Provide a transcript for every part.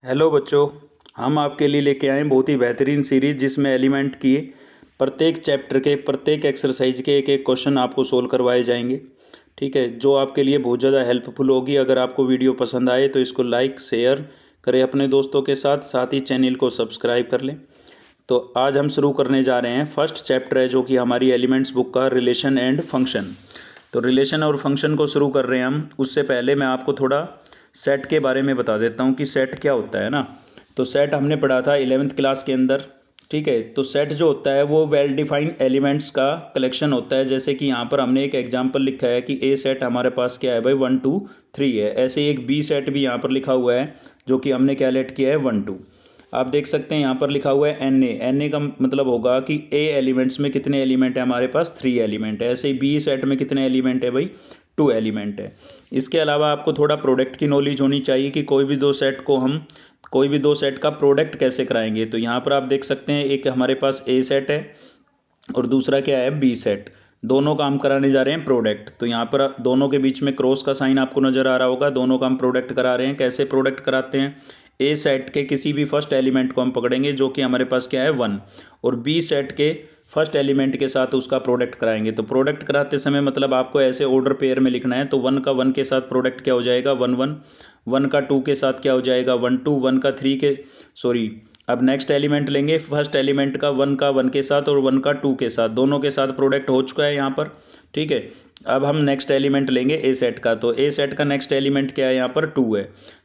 Hello बच्चों। हम आपके लिए लेके आए हैं बहुत ही बेहतरीन सीरीज जिसमें एलिमेंट की प्रत्येक चैप्टर के प्रत्येक एक्सरसाइज के एक एक क्वेश्चन आपको सोल्व करवाए जाएंगे। ठीक है, जो आपके लिए बहुत ज़्यादा हेल्पफुल होगी। अगर आपको वीडियो पसंद आए तो इसको लाइक शेयर करें अपने दोस्तों के साथ, साथ ही चैनल को सब्सक्राइब कर लें। तो आज हम शुरू करने जा रहे हैं। फर्स्ट चैप्टर है जो कि हमारी एलिमेंट्स बुक का रिलेशन एंड फंक्शन। तो रिलेशन और फंक्शन को शुरू कर रहे हैं हम। उससे पहले मैं आपको थोड़ा सेट के बारे में बता देता हूँ कि सेट क्या होता है ना। तो सेट हमने पढ़ा था 11वीं क्लास के अंदर। ठीक है, तो सेट जो होता है वो वेल डिफाइंड एलिमेंट्स का कलेक्शन होता है। जैसे कि यहाँ पर हमने एक एग्जांपल लिखा है कि ए सेट हमारे पास क्या है भाई, 1 2 3 है। ऐसे एक बी सेट भी यहाँ पर लिखा हुआ है जो कि हमने क्या लेट किया है, 1 2। आप देख सकते हैं यहाँ पर लिखा हुआ है एन ए का मतलब होगा कि ए एलिमेंट्स में कितने एलिमेंट है, हमारे पास 3 एलिमेंट है। ऐसे ही बी सेट में कितने एलिमेंट है भाई, 2 एलिमेंट है। इसके अलावा आपको थोड़ा प्रोडक्ट की नॉलेज होनी चाहिए कि कोई भी दो सेट का प्रोडक्ट कैसे कराएंगे। तो यहाँ पर आप देख सकते हैं एक हमारे पास ए सेट है और दूसरा क्या है, बी सेट। दोनों काम कराने जा रहे हैं प्रोडक्ट। तो यहाँ पर दोनों के बीच में क्रॉस का साइन आपको नजर आ रहा होगा। दोनों का हम प्रोडक्ट करा रहे हैं। कैसे प्रोडक्ट कराते हैं, ए सेट के किसी भी फर्स्ट एलिमेंट को हम पकड़ेंगे जो कि हमारे पास क्या है, 1, और बी सेट के फर्स्ट एलिमेंट के साथ उसका प्रोडक्ट कराएंगे। तो प्रोडक्ट कराते समय मतलब आपको ऐसे ऑर्डर पेयर में लिखना है। तो 1 का 1 के साथ प्रोडक्ट क्या हो जाएगा, 1 1। 1 का 2 के साथ क्या हो जाएगा, 1 2। 1 का 3 के सॉरी अब नेक्स्ट एलिमेंट लेंगे, फर्स्ट एलिमेंट का 1 का 1 के साथ और 1 का 2 के साथ, दोनों के साथ प्रोडक्ट हो चुका है यहाँ पर। ठीक है, अब हम नेक्स्ट एलिमेंट लेंगे ए सेट का। तो ए सेट का नेक्स्ट एलिमेंट क्या है, यहाँ पर 2 है।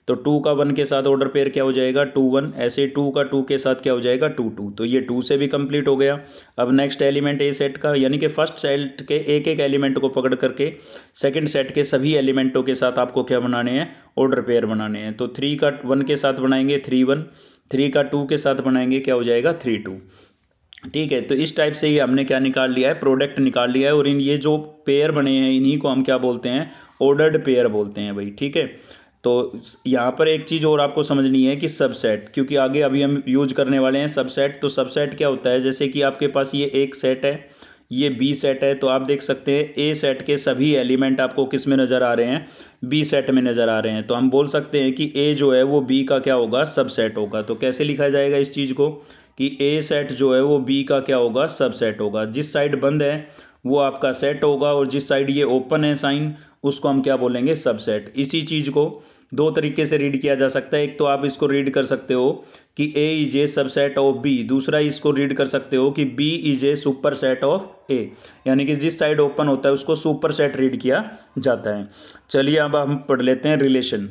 तो 2 का 1 के साथ ऑर्डर पेयर क्या हो जाएगा, 2 1। ऐसे 2 का 2 के साथ क्या हो जाएगा, 2 2। तो ये 2 से भी कंप्लीट हो गया। अब नेक्स्ट एलिमेंट ए सेट का, यानी कि फर्स्ट सेट के एक एक एलिमेंट को पकड़ करके सेकंड सेट के सभी एलिमेंटों के साथ आपको क्या बनाने हैं, ऑर्डर पेयर बनाने हैं। तो 3 का 1 के साथ बनाएंगे 3 1। 3 का 2 के साथ बनाएंगे क्या हो जाएगा, 3 2। ठीक है, तो इस टाइप से ये हमने क्या निकाल लिया है, प्रोडक्ट निकाल लिया है। और इन ये जो पेयर बने हैं इन्हीं को हम क्या बोलते हैं, ऑर्डर्ड पेयर बोलते हैं भाई। ठीक है, तो यहाँ पर एक चीज़ और आपको समझनी है कि सबसेट, क्योंकि आगे अभी हम यूज करने वाले हैं सबसेट। तो सबसेट क्या होता है, जैसे कि आपके पास ये एक सेट है, ये बी सेट है। तो आप देख सकते हैं ए सेट के सभी एलिमेंट आपको किस में नज़र आ रहे हैं, बी सेट में नज़र आ रहे हैं। तो हम बोल सकते हैं कि ए जो है वो बी का क्या होगा, सबसेट होगा। तो कैसे लिखा जाएगा इस चीज़ को कि ए सेट जो है वो बी का क्या होगा, सबसेट होगा। जिस साइड बंद है वो आपका सेट होगा और जिस साइड ये ओपन है साइन, उसको हम क्या बोलेंगे, सबसेट। इसी चीज़ को दो तरीके से रीड किया जा सकता है। एक तो आप इसको रीड कर सकते हो कि A is a subset of B. दूसरा इसको रीड कर सकते हो कि B is a superset of A, यानी कि जिस साइड ओपन होता है उसको सुपर सेट रीड किया जाता है। चलिए अब हम पढ़ लेते हैं रिलेशन।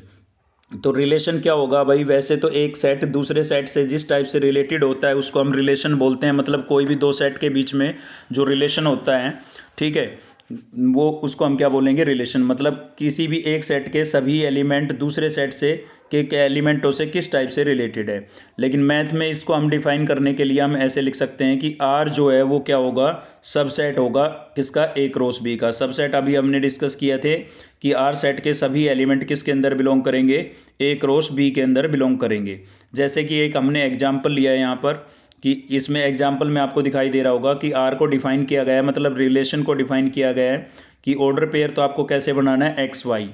तो रिलेशन क्या होगा भाई, वैसे तो एक सेट दूसरे सेट से जिस टाइप से रिलेटेड होता है उसको हम रिलेशन बोलते हैं। मतलब कोई भी दो सेट के बीच में जो रिलेशन होता है, ठीक है, वो उसको हम क्या बोलेंगे, रिलेशन। मतलब किसी भी एक सेट के सभी एलिमेंट दूसरे सेट से के एलिमेंटों से किस टाइप से रिलेटेड है। लेकिन मैथ में इसको हम डिफाइन करने के लिए हम ऐसे लिख सकते हैं कि आर जो है वो क्या होगा, सबसेट होगा किसका, ए क्रॉस बी का। सबसेट अभी हमने डिस्कस किए थे कि आर सेट के सभी एलिमेंट किसके अंदर बिलोंग करेंगे, ए क्रॉस बी के अंदर बिलोंग करेंगे। जैसे कि एक हमने एग्जाम्पल लिया है यहाँ पर कि इसमें एग्जाम्पल में आपको दिखाई दे रहा होगा कि आर को डिफाइन किया गया है, मतलब रिलेशन को डिफाइन किया गया है कि ऑर्डर पेयर तो आपको कैसे बनाना है, एक्स वाई।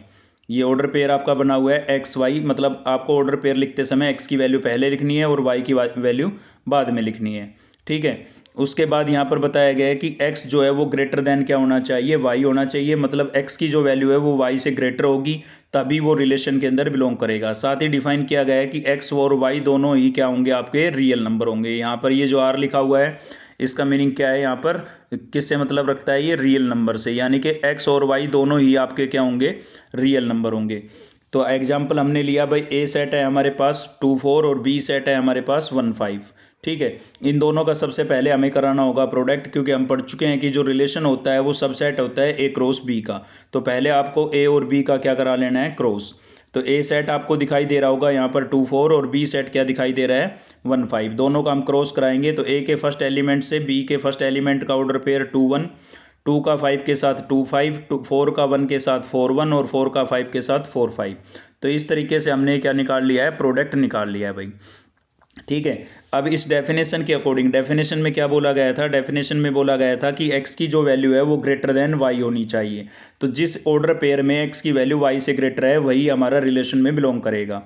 ये ऑर्डर पेयर आपका बना हुआ है एक्स वाई, मतलब आपको ऑर्डर पेयर लिखते समय एक्स की वैल्यू पहले लिखनी है और वाई की वैल्यू बाद में लिखनी है। ठीक है, उसके बाद यहाँ पर बताया गया है कि x जो है वो ग्रेटर देन क्या होना चाहिए, y होना चाहिए। मतलब x की जो वैल्यू है वो y से ग्रेटर होगी तभी वो रिलेशन के अंदर बिलोंग करेगा। साथ ही डिफाइन किया गया है कि x और y दोनों ही क्या होंगे, आपके रियल नंबर होंगे। यहाँ पर ये जो r लिखा हुआ है इसका मीनिंग क्या है, यहाँ पर किससे मतलब रखता है, ये रियल नंबर से, यानी कि x और y दोनों ही आपके क्या होंगे, रियल नंबर होंगे। तो एग्जाम्पल हमने लिया भाई, ए सेट है हमारे पास 2 4 और बी सेट है हमारे पास 1 5। ठीक है, इन दोनों का सबसे पहले हमें कराना होगा प्रोडक्ट, क्योंकि हम पढ़ चुके हैं कि जो रिलेशन होता है वो सबसेट होता है ए क्रॉस बी का। तो पहले आपको ए और बी का क्या करा लेना है, क्रॉस। तो ए सेट आपको दिखाई दे रहा होगा यहाँ पर 2 4 और बी सेट क्या दिखाई दे रहा है, 1 5। दोनों का हम क्रॉस कराएंगे तो ए के फर्स्ट एलिमेंट से बी के फर्स्ट एलिमेंट का ऑर्डर पेयर 2 1, 2 का 5 के साथ 2 5, 4 का 1 के साथ 4 1 और 4 का 5 के साथ 4 5। तो इस तरीके से हमने क्या निकाल लिया है, प्रोडक्ट निकाल लिया है भाई। ठीक है, अब इस डेफिनेशन के अकॉर्डिंग, डेफिनेशन में क्या बोला गया था, डेफिनेशन में बोला गया था कि x की जो वैल्यू है वो ग्रेटर देन y होनी चाहिए। तो जिस ऑर्डर पेयर में x की वैल्यू y से ग्रेटर है वही हमारा रिलेशन में बिलोंग करेगा।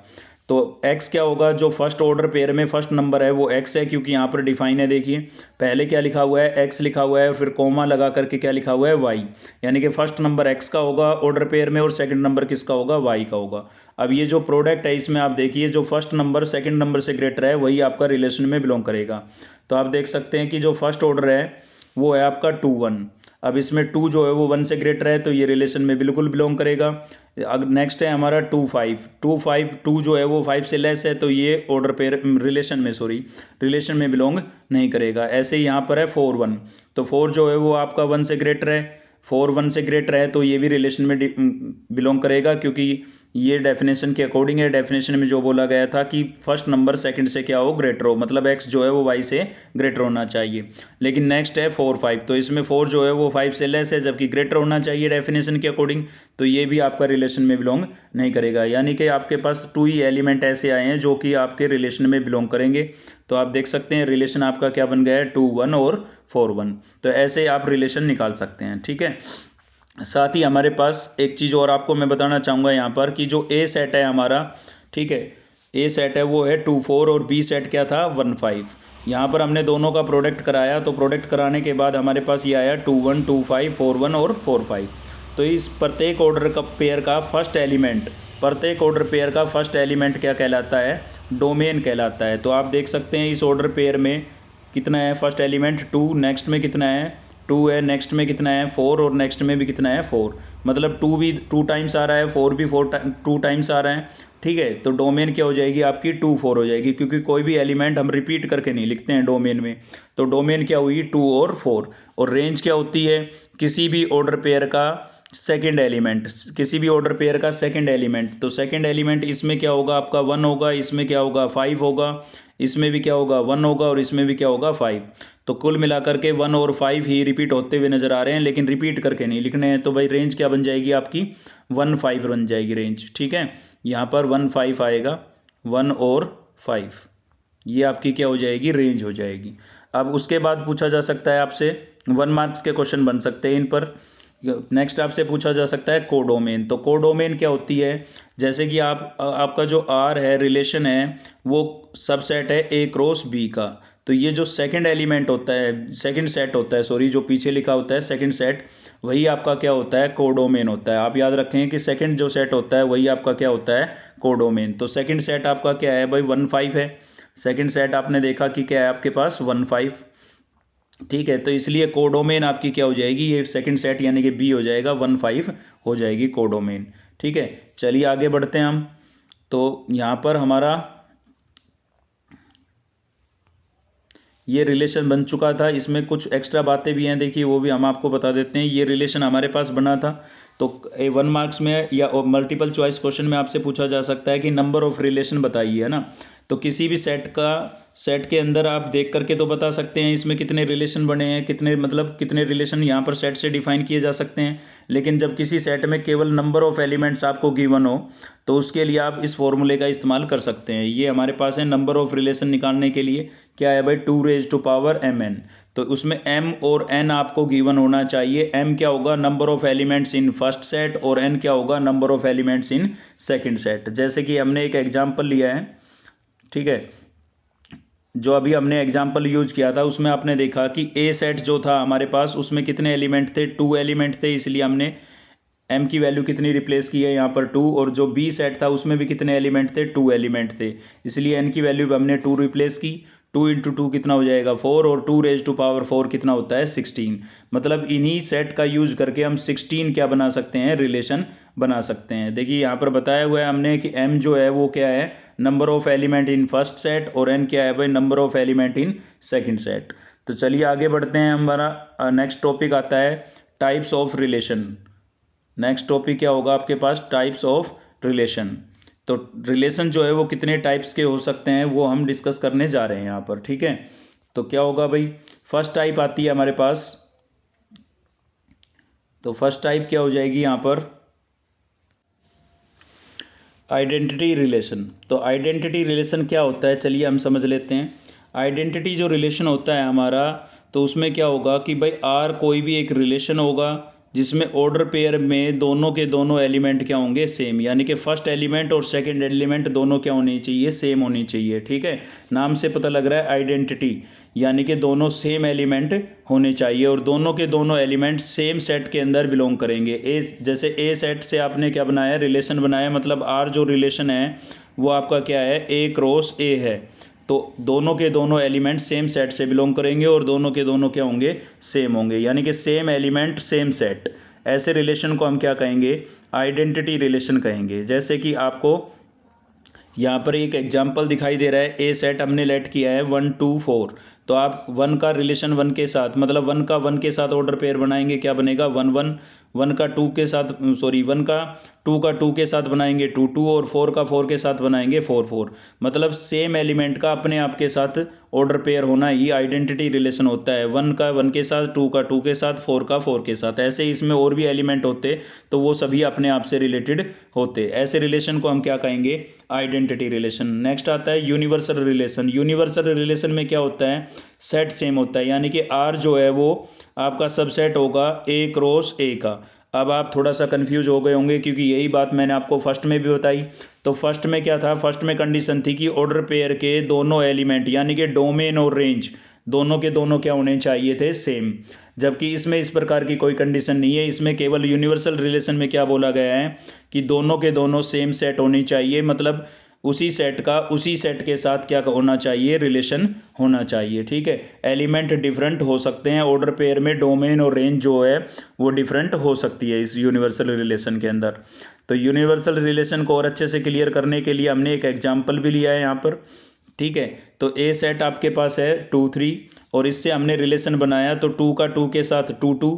तो x क्या होगा, जो फर्स्ट ऑर्डर पेयर में फर्स्ट नंबर है वो x है, क्योंकि यहाँ पर डिफाइन है, देखिए पहले क्या लिखा हुआ है, x लिखा हुआ है और फिर कोमा लगा करके क्या लिखा हुआ है, y, यानी कि फर्स्ट नंबर x का होगा ऑर्डर पेयर में और सेकंड नंबर किसका होगा, y का होगा। अब ये जो प्रोडक्ट है इसमें आप देखिए जो फर्स्ट नंबर सेकंड नंबर से ग्रेटर है वही आपका रिलेशन में बिलोंग करेगा। तो आप देख सकते हैं कि जो फर्स्ट ऑर्डर है वो है आपका 2 1। अब इसमें 2 जो है वो 1 से ग्रेटर है तो ये रिलेशन में बिल्कुल बिलोंग करेगा। अब नेक्स्ट है हमारा 2 5, 2 जो है वो 5 से लेस है तो ये ऑर्डर पेयर रिलेशन में बिलोंग नहीं करेगा। ऐसे ही यहाँ पर है 4 1, तो 4 जो है वो आपका 1 से ग्रेटर है, 4 1 से ग्रेटर है तो ये भी रिलेशन में बिलोंग करेगा, क्योंकि ये डेफिनेशन के अकॉर्डिंग है। डेफिनेशन में जो बोला गया था कि फर्स्ट नंबर सेकंड से क्या हो, ग्रेटर हो, मतलब x जो है वो y से ग्रेटर होना चाहिए। लेकिन नेक्स्ट है 4 5, तो इसमें 4 जो है वो 5 से लेस है जबकि ग्रेटर होना चाहिए डेफिनेशन के अकॉर्डिंग, तो ये भी आपका रिलेशन में बिलोंग नहीं करेगा। यानी कि आपके पास 2 ही एलिमेंट ऐसे आए हैं जो कि आपके रिलेशन में बिलोंग करेंगे। तो आप देख सकते हैं रिलेशन आपका क्या बन गया है, 2 1 और 4 1। तो ऐसे आप रिलेशन निकाल सकते हैं, ठीक है। साथ ही हमारे पास एक चीज़ और आपको मैं बताना चाहूँगा यहाँ पर कि जो ए सेट है हमारा, ठीक है, ए सेट है वो है 2 4 और बी सेट क्या था, 1 5। यहाँ पर हमने दोनों का प्रोडक्ट कराया, तो प्रोडक्ट कराने के बाद हमारे पास ये आया 2 1 2 5 4 1 और 4 5। तो इस प्रत्येक ऑर्डर का पेयर का फर्स्ट एलिमेंट, प्रत्येक ऑर्डर पेयर का फर्स्ट एलिमेंट क्या कहलाता है, डोमेन कहलाता है। तो आप देख सकते हैं इस ऑर्डर पेयर में कितना है फर्स्ट एलिमेंट, 2, नेक्स्ट में कितना है 2 है, नेक्स्ट में कितना है 4 और नेक्स्ट में भी कितना है 4, मतलब 2 भी 2 टाइम्स आ रहा है, 4 भी 2 टाइम्स आ रहा है, ठीक है। तो डोमेन क्या हो जाएगी आपकी 2 4 हो जाएगी, क्योंकि कोई भी एलिमेंट हम रिपीट करके नहीं लिखते हैं डोमेन में। तो डोमेन क्या हुई 2 और 4। और रेंज क्या होती है, किसी भी ऑर्डर पेयर का सेकंड एलिमेंट, किसी भी ऑर्डर पेयर का सेकंड एलिमेंट। तो सेकंड एलिमेंट इसमें क्या होगा आपका 1 होगा, इसमें क्या होगा 5 होगा, इसमें भी क्या होगा 1 होगा और इसमें भी क्या होगा 5। तो कुल मिलाकर के 1 और 5 ही रिपीट होते हुए नजर आ रहे हैं, लेकिन रिपीट करके नहीं लिखने हैं। तो भाई रेंज क्या बन जाएगी आपकी 1 5 बन जाएगी रेंज, ठीक है। यहाँ पर 1 5 आएगा, 1 और 5, ये आपकी क्या हो जाएगी, रेंज हो जाएगी। अब उसके बाद पूछा जा सकता है आपसे 1 मार्क्स के क्वेश्चन बन सकते हैं इन पर। नेक्स्ट आपसे पूछा जा सकता है कोडोमेन। तो कोडोमेन क्या होती है, जैसे कि आपका जो आर है रिलेशन है वो सबसेट है ए क्रॉस बी का। तो ये जो सेकंड एलिमेंट होता है, सेकंड सेट होता है, सॉरी जो पीछे लिखा होता है सेकंड सेट, वही आपका क्या होता है, कोडोमेन होता है। आप याद रखें कि सेकंड जो सेट होता है वही आपका क्या होता है, कोडोमेन। तो सेकंड सेट आपका क्या है भाई 1 5 है, सेकंड सेट आपने देखा कि क्या है आपके पास 1 5, ठीक है। तो इसलिए कोडोमेन आपकी क्या हो जाएगी, ये सेकंड सेट यानी कि बी हो जाएगा, 1 5 हो जाएगी कोडोमेन, ठीक है। चलिए आगे बढ़ते हैं हम। तो यहाँ पर हमारा ये रिलेशन बन चुका था, इसमें कुछ एक्स्ट्रा बातें भी हैं, देखिए वो भी हम आपको बता देते हैं। ये रिलेशन हमारे पास बना था, तो 1 मार्क्स में या मल्टीपल चॉइस क्वेश्चन में आपसे पूछा जा सकता है कि नंबर ऑफ रिलेशन बताइए, है ना। तो किसी भी सेट के अंदर आप देख करके तो बता सकते हैं इसमें कितने रिलेशन बने हैं, कितने रिलेशन यहाँ पर सेट से डिफाइन किए जा सकते हैं। लेकिन जब किसी सेट में केवल नंबर ऑफ एलिमेंट्स आपको गिवन हो तो उसके लिए आप इस फॉर्मूले का इस्तेमाल कर सकते हैं। ये हमारे पास है नंबर ऑफ रिलेशन निकालने के लिए, क्या है भाई 2 raised to power mn। तो उसमें m और n आपको गिवन होना चाहिए। m क्या होगा, number of elements in first set, और n क्या होगा, number of elements in second set. जैसे कि हमने एक एग्जांपल लिया है, ठीक है, जो अभी हमने एग्जांपल यूज किया था उसमें आपने देखा कि ए सेट जो था हमारे पास उसमें कितने एलिमेंट थे, 2 एलिमेंट थे, इसलिए हमने m की वैल्यू कितनी रिप्लेस की है यहाँ पर 2। और जो b सेट था उसमें भी कितने एलिमेंट थे, 2 एलिमेंट थे, इसलिए n की वैल्यू हमने 2 रिप्लेस की। 2 × 2 कितना हो जाएगा 4, और 2 raised to power 4 कितना होता है 16। मतलब इन्हीं सेट का यूज करके हम 16 क्या बना सकते हैं, रिलेशन बना सकते हैं। देखिए यहाँ पर बताया हुआ है हमने कि m जो है वो क्या है, number of element in first set, और n क्या है भाई, number of element in second set. तो चलिए आगे बढ़ते हैं। हमारा नेक्स्ट टॉपिक आता है types of relation. Next topic क्या होगा आपके पास, टाइप्स ऑफ रिलेशन। तो रिलेशन जो है वो कितने टाइप्स के हो सकते हैं वो हम डिस्कस करने जा रहे हैं यहाँ पर, ठीक है। तो क्या होगा भाई, फर्स्ट टाइप आती है हमारे पास। तो फर्स्ट टाइप क्या हो जाएगी यहाँ पर, आइडेंटिटी रिलेशन। तो आइडेंटिटी रिलेशन क्या होता है, चलिए हम समझ लेते हैं। आइडेंटिटी जो रिलेशन होता है हमारा, तो उसमें क्या होगा कि भाई आर कोई भी एक रिलेशन होगा जिसमें ऑर्डर पेयर में दोनों के दोनों एलिमेंट क्या होंगे, सेम, यानी कि फर्स्ट एलिमेंट और सेकंड एलिमेंट दोनों क्या होनी चाहिए, सेम होनी चाहिए। ठीक है, नाम से पता लग रहा है आइडेंटिटी, यानी कि दोनों सेम एलिमेंट होने चाहिए और दोनों के दोनों एलिमेंट सेम सेट के अंदर बिलोंग करेंगे। ए जैसे ए सेट से आपने क्या बनाया, रिलेशन बनाया, मतलब आर जो रिलेशन है वो आपका क्या है, ए क्रॉस ए है। तो दोनों के दोनों एलिमेंट सेम सेट से बिलोंग करेंगे और दोनों के दोनों क्या होंगे, सेम होंगे, यानी कि सेम एलिमेंट सेम सेट। ऐसे रिलेशन को हम क्या कहेंगे, आइडेंटिटी रिलेशन कहेंगे। जैसे कि आपको यहाँ पर एक एग्जाम्पल दिखाई दे रहा है, ए सेट हमने लेट किया है 1 2 4, तो आप 1 का रिलेशन 1 के साथ, मतलब 1 का 1 के साथ ऑर्डर पेयर बनाएंगे, क्या बनेगा 1 1, 1 का 2 के साथ, सॉरी 1 का 2 के साथ बनाएंगे 2 2, और 4 का 4 के साथ बनाएंगे 4 4। मतलब सेम एलिमेंट का अपने आप के साथ ऑर्डर पेयर होना ही आइडेंटिटी रिलेशन होता है। 1 का 1 के साथ, 2 का 2 के साथ, 4 का 4 के साथ। ऐसे इसमें और भी एलिमेंट होते तो वो सभी अपने आप से रिलेटेड होते। ऐसे रिलेशन को हम क्या कहेंगे, आइडेंटिटी रिलेशन। नेक्स्ट आता है यूनिवर्सल रिलेशन। यूनिवर्सल रिलेशन में क्या होता है, सेट सेम होता है, यानी कि आर जो है वो आपका सबसेट होगा ए क्रॉस ए का। अब आप थोड़ा सा कंफ्यूज हो गए होंगे क्योंकि यही बात मैंने आपको फर्स्ट में भी बताई। तो फर्स्ट में क्या था, फर्स्ट में कंडीशन थी कि ऑर्डर पेयर के दोनों एलिमेंट यानी कि डोमेन और रेंज दोनों के दोनों क्या होने चाहिए थे, सेम। जबकि इसमें इस प्रकार की कोई कंडीशन नहीं है। इसमें केवल यूनिवर्सल रिलेशन में क्या बोला गया है कि दोनों के दोनों सेम सेट होनी चाहिए, मतलब उसी सेट का उसी सेट के साथ क्या होना चाहिए, रिलेशन होना चाहिए। ठीक है, एलिमेंट डिफरेंट हो सकते हैं ऑर्डर पेयर में, डोमेन और रेंज जो है वो डिफरेंट हो सकती है इस यूनिवर्सल रिलेशन के अंदर। तो यूनिवर्सल रिलेशन को और अच्छे से क्लियर करने के लिए हमने एक एग्जाम्पल भी लिया है यहाँ पर। ठीक है, तो ए सेट आपके पास है 2 3, और इससे हमने रिलेशन बनाया, तो 2 का 2 के साथ 2 2,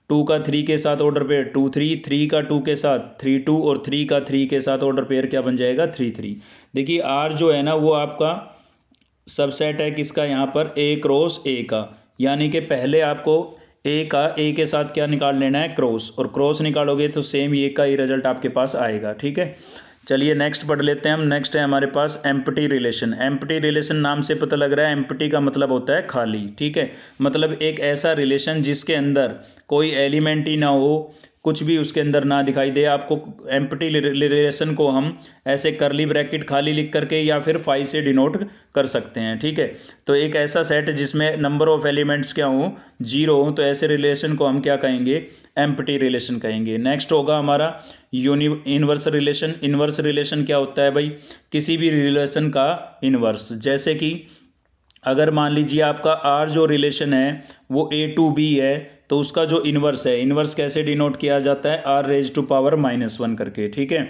2 का 3 के साथ ऑर्डर पेयर 2 3, 3 का 2 के साथ 3 2, और 3 का 3 के साथ ऑर्डर पेयर क्या बन जाएगा, 3 3। देखिए आर जो है ना वो आपका सबसेट है किसका, यहाँ पर ए क्रॉस ए का, यानी कि पहले आपको ए का ए के साथ क्या निकाल लेना है, क्रॉस, और क्रॉस निकालोगे तो सेम ये का ही रिजल्ट आपके पास आएगा। ठीक है, चलिए नेक्स्ट पढ़ लेते हैं हम। नेक्स्ट है हमारे पास एम्प्टी रिलेशन। एम्प्टी रिलेशन नाम से पता लग रहा है, एम्प्टी का मतलब होता है खाली। ठीक है, मतलब एक ऐसा रिलेशन जिसके अंदर कोई एलिमेंट ही ना हो, कुछ भी उसके अंदर ना दिखाई दे। आपको एम्प्टी रिलेशन को हम ऐसे करली ब्रैकेट खाली लिख करके या फिर फाई से डिनोट कर सकते हैं। ठीक है, तो एक ऐसा सेट जिसमें नंबर ऑफ एलिमेंट्स क्या हो, 0 हो, तो ऐसे रिलेशन को हम क्या कहेंगे, एम्प्टी रिलेशन कहेंगे। नेक्स्ट होगा हमारा इनवर्स रिलेशन। इनवर्स रिलेशन क्या होता है भाई, किसी भी रिलेशन का इनवर्स। जैसे कि अगर मान लीजिए आपका आर जो रिलेशन है वो ए टू बी है, तो उसका जो इनवर्स है, इनवर्स कैसे डिनोट किया जाता है, आर रेज टू पावर -1 करके। ठीक है,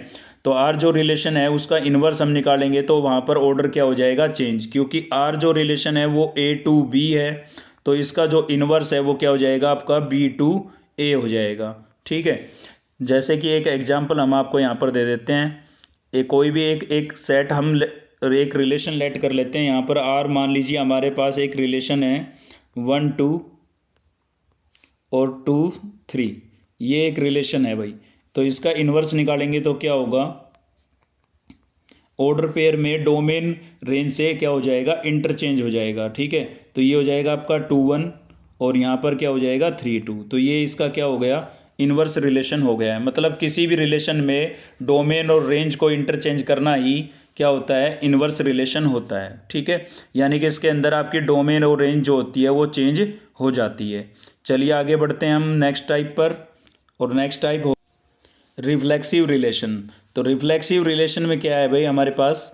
तो आर जो रिलेशन है उसका इनवर्स हम निकालेंगे तो वहाँ पर ऑर्डर क्या हो जाएगा, चेंज, क्योंकि आर जो रिलेशन है वो ए टू बी है, तो इसका जो इनवर्स है वो क्या हो जाएगा आपका बी टू ए हो जाएगा। ठीक है, जैसे कि एक एग्जाम्पल हम आपको यहाँ पर दे देते हैं। कोई भी एक सेट हम एक रिलेशन लेट कर लेते हैं। यहाँ पर आर मान लीजिए हमारे पास एक रिलेशन है 1 2 और 2 3, ये एक रिलेशन है भाई। तो इसका इन्वर्स निकालेंगे तो क्या होगा, ऑर्डर पेयर में डोमेन रेंज से क्या हो जाएगा, इंटरचेंज हो जाएगा। ठीक है, तो ये हो जाएगा आपका 2 1, और यहाँ पर क्या हो जाएगा 3 2, तो ये इसका क्या हो गया, इन्वर्स रिलेशन हो गया है। मतलब किसी भी रिलेशन में डोमेन और रेंज को इंटरचेंज करना ही क्या होता है, इन्वर्स रिलेशन होता है। ठीक है, यानी कि इसके अंदर आपकी डोमेन और रेंज जो होती है वो चेंज हो जाती है। चलिए आगे बढ़ते हैं हम नेक्स्ट टाइप पर, और नेक्स्ट टाइप हो रिफ्लेक्सिव रिलेशन। तो रिफ्लेक्सिव रिलेशन में क्या है भाई हमारे पास,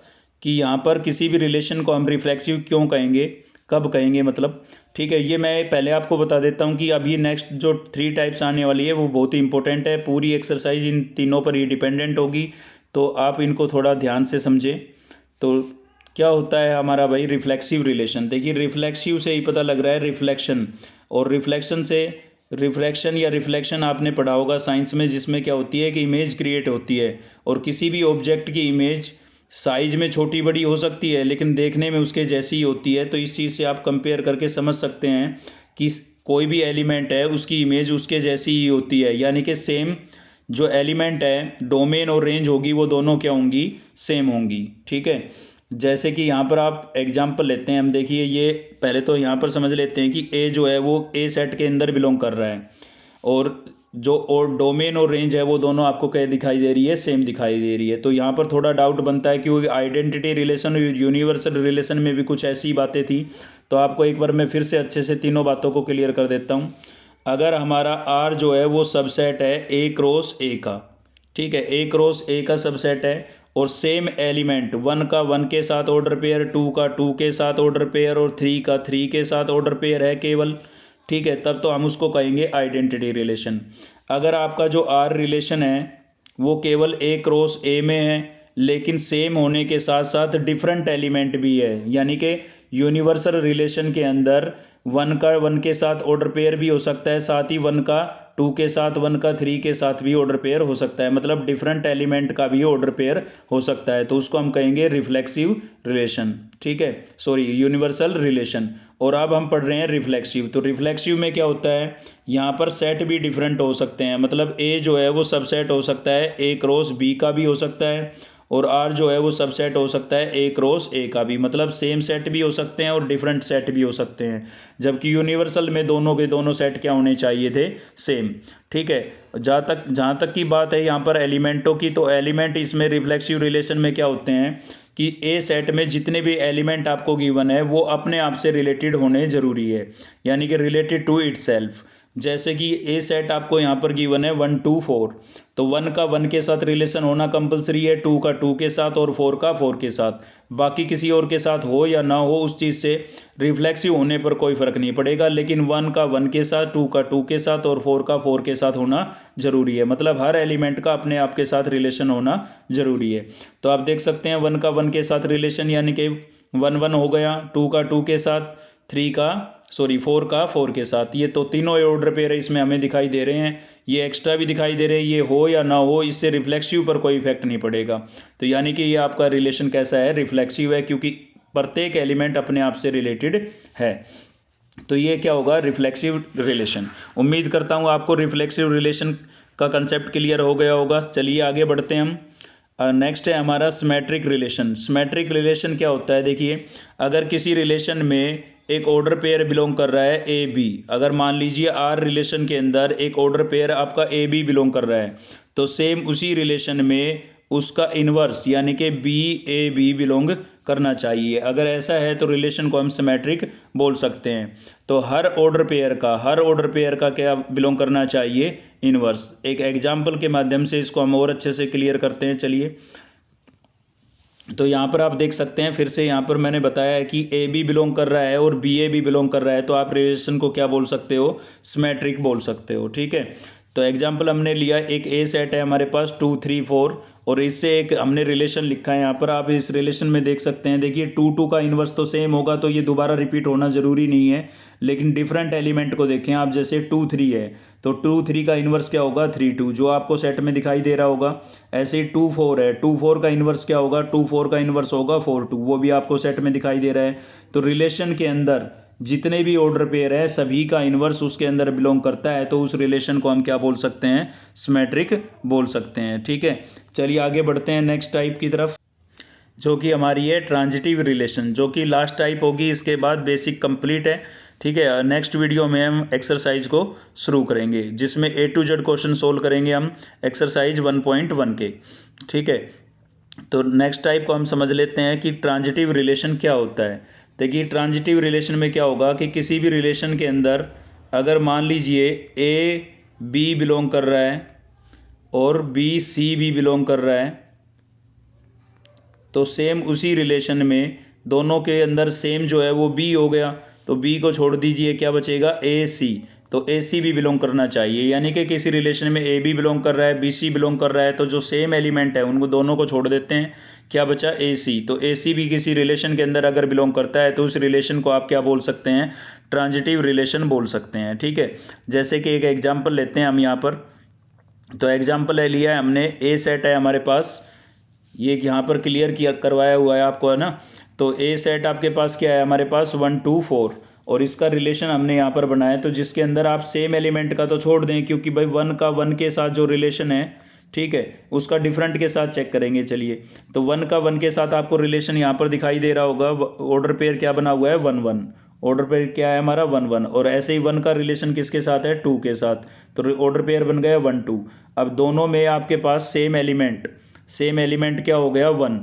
कि यहाँ पर किसी भी रिलेशन को हम रिफ्लेक्सिव क्यों कहेंगे, कब कहेंगे मतलब। ठीक है, ये मैं पहले आपको बता देता हूँ कि अभी नेक्स्ट जो 3 टाइप्स आने वाली है वो बहुत ही इंपॉर्टेंट है। पूरी एक्सरसाइज इन तीनों पर ही डिपेंडेंट होगी, तो आप इनको थोड़ा ध्यान से समझें। तो क्या होता है हमारा भाई रिफ्लेक्सिव रिलेशन। देखिए रिफ्लेक्सिव से ही पता लग रहा है रिफ्लेक्शन, और रिफ्लेक्शन से रिफ्रैक्शन या रिफ्लेक्शन आपने पढ़ा होगा साइंस में, जिसमें क्या होती है कि इमेज क्रिएट होती है, और किसी भी ऑब्जेक्ट की इमेज साइज में छोटी बड़ी हो सकती है लेकिन देखने में उसके जैसी ही होती है। तो इस चीज़ से आप कंपेयर करके समझ सकते हैं कि कोई भी एलिमेंट है उसकी इमेज उसके जैसी ही होती है, यानी कि सेम जो एलिमेंट है डोमेन और रेंज होगी वो दोनों क्या होंगी, सेम होंगी। ठीक है, जैसे कि यहाँ पर आप एग्जाम्पल लेते हैं हम, देखिए ये पहले तो यहाँ पर समझ लेते हैं कि ए जो है वो ए सेट के अंदर बिलोंग कर रहा है, और जो और डोमेन और रेंज है वो दोनों आपको क्या दिखाई दे रही है, सेम दिखाई दे रही है। तो यहाँ पर थोड़ा डाउट बनता है क्योंकि आइडेंटिटी रिलेशन और यूनिवर्सल रिलेशन में भी कुछ ऐसी बातें थी। तो आपको एक बार मैं फिर से अच्छे से तीनों बातों को क्लियर कर देता हूँ। अगर हमारा आर जो है वो सबसेट है ए क्रॉस ए का, ठीक है, ए क्रॉस ए का सबसेट है, और सेम एलिमेंट 1 का 1 के साथ ऑर्डर पेयर, 2 का 2 के साथ ऑर्डर पेयर और 3 का 3 के साथ ऑर्डर पेयर है केवल, ठीक है, तब तो हम उसको कहेंगे आइडेंटिटी रिलेशन। अगर आपका जो आर रिलेशन है वो केवल ए क्रॉस ए में है लेकिन सेम होने के साथ साथ डिफरेंट एलिमेंट भी है, यानी कि यूनिवर्सल रिलेशन के अंदर 1 का 1 के साथ ऑर्डर पेयर भी हो सकता है, साथ ही 1 का 2 के साथ, 1 का 3 के साथ भी ऑर्डर पेयर हो सकता है, मतलब डिफरेंट एलिमेंट का भी ऑर्डर पेयर हो सकता है, तो उसको हम कहेंगे रिफ्लेक्सिव रिलेशन, ठीक है, सॉरी यूनिवर्सल रिलेशन। और अब हम पढ़ रहे हैं रिफ्लेक्सिव। तो रिफ्लेक्सिव में क्या होता है, यहाँ पर सेट भी डिफरेंट हो सकते हैं, मतलब ए जो है वो सबसेट हो सकता है ए क्रॉस बी का भी हो सकता है, और आर जो है वो सबसेट हो सकता है ए क्रॉस ए का भी, मतलब सेम सेट भी हो सकते हैं और डिफरेंट सेट भी हो सकते हैं, जबकि यूनिवर्सल में दोनों के दोनों सेट क्या होने चाहिए थे, सेम, ठीक है। जहाँ तक की बात है यहाँ पर एलिमेंटों की, तो एलिमेंट इसमें रिफ्लेक्सिव रिलेशन में क्या होते हैं कि ए सेट में जितने भी एलिमेंट आपको गिवन है वो अपने आप से रिलेटेड होने जरूरी है, यानी कि रिलेटेड टू इटसेल्फ। जैसे कि ए सेट आपको यहाँ पर गिवन है 1 2 4, तो 1 का 1 के साथ रिलेशन होना कंपलसरी है, 2 का 2 के साथ और 4 का 4 के साथ, बाकी किसी और के साथ हो या ना हो उस चीज़ से रिफ्लेक्सिव होने पर कोई फर्क नहीं पड़ेगा, लेकिन 1 का 1 के साथ, 2 का 2 के साथ और 4 का 4 के साथ होना जरूरी है, मतलब हर एलिमेंट का अपने आप के साथ रिलेशन होना जरूरी है। तो आप देख सकते हैं 1 का 1 के साथ रिलेशन यानी कि 1 1 हो गया, 2 का 2 के साथ, 4 का 4 के साथ, ये तो तीनों ऑर्डर पेयर इसमें हमें दिखाई दे रहे हैं, ये एक्स्ट्रा भी दिखाई दे रहे हैं, ये हो या ना हो इससे रिफ्लेक्सिव पर कोई इफेक्ट नहीं पड़ेगा। तो यानी कि ये आपका रिलेशन कैसा है, रिफ्लेक्सिव है, क्योंकि प्रत्येक एलिमेंट अपने आप से रिलेटेड है। तो ये क्या होगा, रिफ्लेक्सिव रिलेशन। उम्मीद करता हूँ आपको रिफ्लेक्सिव रिलेशन का कंसेप्ट क्लियर हो गया होगा। चलिए आगे बढ़ते हैं हम। नेक्स्ट है हमारा सिमेट्रिक रिलेशन। सिमेट्रिक रिलेशन क्या होता है, देखिए अगर किसी रिलेशन में एक ऑर्डर पेयर बिलोंग कर रहा है ए बी, अगर मान लीजिए आर रिलेशन के अंदर एक ऑर्डर पेयर आपका ए बी बिलोंग कर रहा है, तो सेम उसी रिलेशन में उसका इन्वर्स यानी कि बी ए बी बिलोंग करना चाहिए। अगर ऐसा है तो रिलेशन को हम सिमेट्रिक बोल सकते हैं। तो हर ऑर्डर पेयर का क्या बिलोंग करना चाहिए, इन्वर्स। एक एग्जाम्पल के माध्यम से इसको हम और अच्छे से क्लियर करते हैं। चलिए, तो यहाँ पर आप देख सकते हैं, फिर से यहाँ पर मैंने बताया है कि ए बी बिलोंग कर रहा है और बी ए भी बिलोंग कर रहा है, तो आप रिलेशन को क्या बोल सकते हो, सिमेट्रिक बोल सकते हो, ठीक है। तो एग्जाम्पल हमने लिया, एक ए सेट है हमारे पास 2 3 4, और इससे एक हमने रिलेशन लिखा है यहाँ पर। आप इस रिलेशन में देख सकते हैं, देखिए 2 2 का इन्वर्स तो सेम होगा, तो ये दोबारा रिपीट होना जरूरी नहीं है, लेकिन डिफरेंट एलिमेंट को देखें आप, जैसे 2 3 है तो 2 3 का इन्वर्स क्या होगा, 3 2, जो आपको सेट में दिखाई दे रहा होगा। ऐसे ही 2 4 है, 2 4 का इन्वर्स क्या होगा, 2 4 का इन्वर्स होगा 4 2, वो भी आपको सेट में दिखाई दे रहा है। तो रिलेशन के अंदर जितने भी ऑर्डर पेयर है सभी का इन्वर्स उसके अंदर बिलोंग करता है, तो उस रिलेशन को हम क्या बोल सकते हैं, सिमेट्रिक बोल सकते हैं, ठीक है। चलिए आगे बढ़ते हैं नेक्स्ट टाइप की तरफ, जो कि हमारी है ट्रांजिटिव रिलेशन, जो कि लास्ट टाइप होगी, इसके बाद बेसिक कंप्लीट है, ठीक है। नेक्स्ट वीडियो में हम एक्सरसाइज को शुरू करेंगे, जिसमें A to Z question solve करेंगे हम एक्सरसाइज 1.1 के, ठीक है। तो नेक्स्ट टाइप को हम समझ लेते हैं कि ट्रांजिटिव रिलेशन क्या होता है। देखिए ट्रांजिटिव रिलेशन में क्या होगा कि किसी भी रिलेशन के अंदर अगर मान लीजिए ए बी बिलोंग कर रहा है और बी सी भी बिलोंग कर रहा है, तो सेम उसी रिलेशन में दोनों के अंदर सेम जो है वो बी हो गया, तो बी को छोड़ दीजिए, क्या बचेगा, ए सी, तो ए सी भी बिलोंग करना चाहिए। यानी कि किसी रिलेशन में ए बी बिलोंग कर रहा है, बी सी बिलोंग कर रहा है, तो जो सेम एलिमेंट है उनको दोनों को छोड़ देते हैं, क्या बचा, ए सी। तो ए सी भी किसी रिलेशन के अंदर अगर बिलोंग करता है तो उस रिलेशन को आप क्या बोल सकते हैं, ट्रांजिटिव रिलेशन बोल सकते हैं, ठीक है। जैसे कि एक एग्जाम्पल लेते हैं हम यहाँ पर। तो एग्जाम्पल है लिया है हमने, ए सेट है हमारे पास, ये यहाँ पर क्लियर किया करवाया हुआ है आपको, है ना। तो ए सेट आपके पास क्या है, हमारे पास 1 2 4, और इसका रिलेशन हमने यहाँ पर बनाया, तो जिसके अंदर आप सेम एलिमेंट का तो छोड़ दें, क्योंकि भाई 1 का 1 के साथ जो रिलेशन है, ठीक है, उसका डिफरेंट के साथ चेक करेंगे। चलिए, तो 1 का 1 के साथ आपको रिलेशन यहाँ पर दिखाई दे रहा होगा, ऑर्डर पेयर क्या बना हुआ है, 1 1, ऑर्डर पेयर क्या है हमारा 1 1, और ऐसे ही 1 का रिलेशन किसके साथ है 2 के साथ, तो ऑर्डर पेयर बन गया 1 2। अब दोनों में आपके पास सेम एलिमेंट क्या हो गया 1,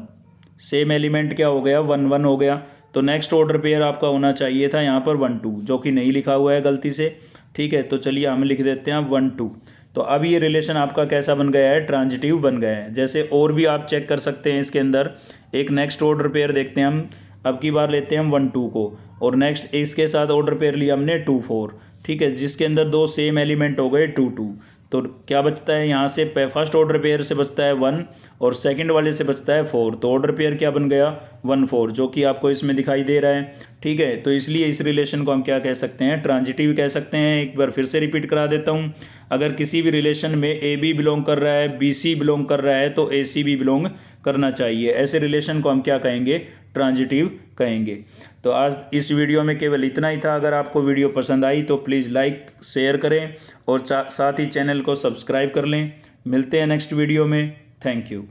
सेम एलिमेंट क्या हो गया 1 1 हो गया। तो नेक्स्ट ऑर्डर पेयर आपका होना चाहिए था यहाँ पर 1 2, जो कि नहीं लिखा हुआ है गलती से। ठीक है, तो चलिए हम लिख देते हैं 1 2। तो अब ये रिलेशन आपका कैसा बन गया है, ट्रांजिटिव बन गया है। जैसे और भी आप चेक कर सकते हैं इसके अंदर, एक नेक्स्ट ऑर्डर पेयर देखते हैं हम, अब की बार लेते हैं हम 1 2 को, और नेक्स्ट इसके साथ ऑर्डर पेयर लिया हमने 2 4। ठीक है, जिसके अंदर दो सेम एलिमेंट हो गए 2 2। तो क्या बचता है यहाँ से, फर्स्ट ऑर्डर पेयर से बचता है 1 और सेकंड वाले से बचता है 4। तो ऑर्डर पेयर क्या बन गया 1 4, जो कि आपको इसमें दिखाई दे रहा है। ठीक है, तो इसलिए इस रिलेशन को हम क्या कह सकते हैं, ट्रांजिटिव कह सकते हैं। एक बार फिर से रिपीट करा देता हूँ, अगर किसी भी रिलेशन में ए बी बिलोंग कर रहा है, बी सी बिलोंग कर रहा है, तो ए सी भी बिलोंग करना चाहिए। ऐसे रिलेशन को हम क्या कहेंगे, ट्रांजिटिव कहेंगे। तो आज इस वीडियो में केवल इतना ही था। अगर आपको वीडियो पसंद आई तो प्लीज़ लाइक शेयर करें और साथ ही चैनल को सब्सक्राइब कर लें। मिलते हैं नेक्स्ट वीडियो में। Thank you.